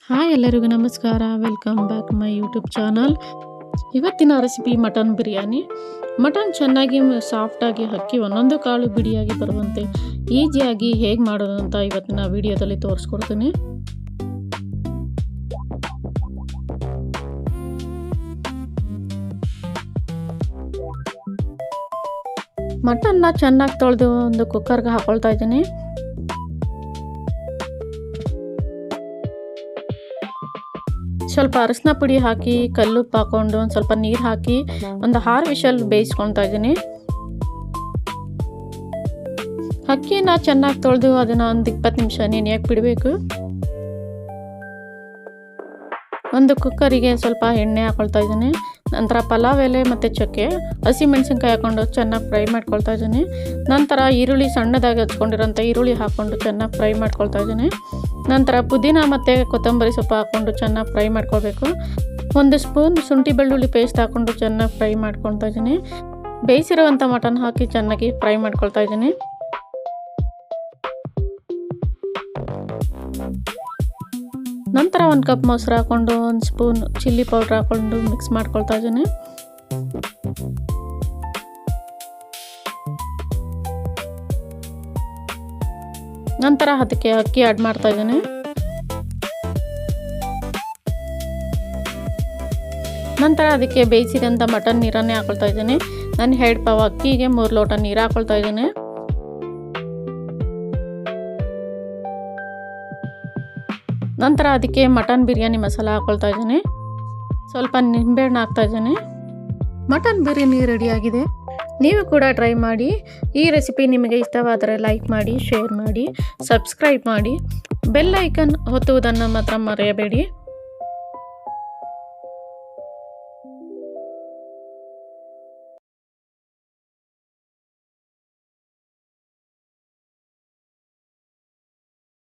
Hi ಎಲ್ಲರಿಗೂ ನಮಸ್ಕಾರ. Welcome back my YouTube channel. ಇವತ್ತಿನ ರೆಸಿಪಿ ಮಟನ್ ಬಿರಿಯಾನಿ. ಮಟನ್ ಚೆನ್ನಾಗಿ ಸಾಫ್ಟಾಗಿ ಅಕ್ಕಿ ಒಂದೊಂದು ಕಾಳು ಬಿಡಿಯಾಗಿ ಬರುವಂತೆ ಈಸಿಯಾಗಿ ಹೇಗೆ ಮಾಡೋದು ಅಂತ ಇವತ್ತಿನ ವಿಡಿಯೋದಲ್ಲಿ ತೋರಿಸ್ಕೊಡ್ತೀನಿ. ಮಟನ್ನ ಚೆನ್ನಾಗಿ ತೊಳೆದು ಒಂದು ಕುಕ್ಕರ್ಗೆ ಹಾಕೊಳ್ತಾ ಇದ್ದೀನಿ. ಸ್ವಲ್ಪ ಅರಸಿನ ಪುಡಿ ಹಾಕಿ ಕಲ್ಲುಪ್ಪು ಹಾಕ್ಕೊಂಡು ಒಂದು ಸ್ವಲ್ಪ ನೀರು ಹಾಕಿ ಒಂದು 6 ವಿಷಲ್ ಬೇಯಿಸ್ಕೊಳ್ತಾ ಇದ್ದೀನಿ. ಅಕ್ಕಿನ ಚೆನ್ನಾಗಿ ತೊಳೆದು ಅದನ್ನು ಒಂದು 20 ನಿಮಿಷ ನೆನೆಯಕ್ಕೆ ಬಿಡಬೇಕು. ಒಂದು ಕುಕ್ಕರಿಗೆ ಸ್ವಲ್ಪ ಎಣ್ಣೆ ಹಾಕೊಳ್ತಾ ಇದ್ದೀನಿ. ನಂತರ ಪಲಾವ್ ಎಲೆ ಮತ್ತು ಚಕ್ಕೆ, ಹಸಿಮೆಣಸಿನ್ಕಾಯಿ ಹಾಕ್ಕೊಂಡು ಚೆನ್ನಾಗಿ ಫ್ರೈ ಮಾಡ್ಕೊಳ್ತಾ ಇದ್ದೀನಿ. ನಂತರ ಈರುಳ್ಳಿ ಸಣ್ಣದಾಗಿ ಹಚ್ಕೊಂಡಿರೋಂಥ ಈರುಳ್ಳಿ ಹಾಕ್ಕೊಂಡು ಚೆನ್ನಾಗಿ ಫ್ರೈ ಮಾಡ್ಕೊಳ್ತಾ ಇದ್ದೀನಿ. ನಂತರ ಪುದೀನ ಮತ್ತು ಕೊತ್ತಂಬರಿ ಸೊಪ್ಪು ಹಾಕ್ಕೊಂಡು ಚೆನ್ನಾಗಿ ಫ್ರೈ ಮಾಡ್ಕೊಳ್ಬೇಕು. 1 ಸ್ಪೂನ್ ಶುಂಠಿ ಬೆಳ್ಳುಳ್ಳಿ ಪೇಸ್ಟ್ ಹಾಕ್ಕೊಂಡು ಚೆನ್ನಾಗಿ ಫ್ರೈ ಮಾಡ್ಕೊಳ್ತಾ ಇದ್ದೀನಿ. ಬೇಯಿಸಿರುವಂಥ ಮಟನ್ ಹಾಕಿ ಚೆನ್ನಾಗಿ ಫ್ರೈ ಮಾಡ್ಕೊಳ್ತಾ ಇದ್ದೀನಿ. ನಂತರ 1 ಕಪ್ ಮೊಸರು ಹಾಕ್ಕೊಂಡು 1 ಸ್ಪೂನ್ ಚಿಲ್ಲಿ ಪೌಡ್ರ್ ಹಾಕ್ಕೊಂಡು ಮಿಕ್ಸ್ ಮಾಡ್ಕೊಳ್ತಾ ಇದ್ದೀನಿ. ನಂತರ ಅದಕ್ಕೆ ಅಕ್ಕಿ ಆ್ಯಡ್ ಮಾಡ್ತಾ ಇದ್ದೀನಿ. ನಂತರ ಅದಕ್ಕೆ ಬೇಯಿಸಿದಂಥ ಮಟನ್ ನೀರನ್ನೇ ಹಾಕೊಳ್ತಾ ಇದ್ದೀನಿ. ನಾನು 2 ಪಾವ್ ಅಕ್ಕಿಗೆ 3 ಲೋಟ ನೀರು ಹಾಕೊಳ್ತಾ ಇದ್ದೀನಿ. ನಂತರ ಅದಕ್ಕೆ ಮಟನ್ ಬಿರಿಯಾನಿ ಮಸಾಲ ಹಾಕ್ಕೊಳ್ತಾ ಇದ್ದೀನಿ. ಸ್ವಲ್ಪ ನಿಂಬೆಹಣ್ಣು ಹಾಕ್ತಾ ಇದ್ದೀನಿ. ಮಟನ್ ಬಿರಿಯಾನಿ ರೆಡಿಯಾಗಿದೆ. ನೀವು ಕೂಡ ಟ್ರೈ ಮಾಡಿ. ಈ ರೆಸಿಪಿ ನಿಮಗೆ ಇಷ್ಟವಾದರೆ ಲೈಕ್ ಮಾಡಿ, ಶೇರ್ ಮಾಡಿ, ಸಬ್ಸ್ಕ್ರೈಬ್ ಮಾಡಿ, ಬೆಲ್ ಐಕನ್ ಒತ್ತುವುದನ್ನು ಮಾತ್ರ ಮರೆಯಬೇಡಿ.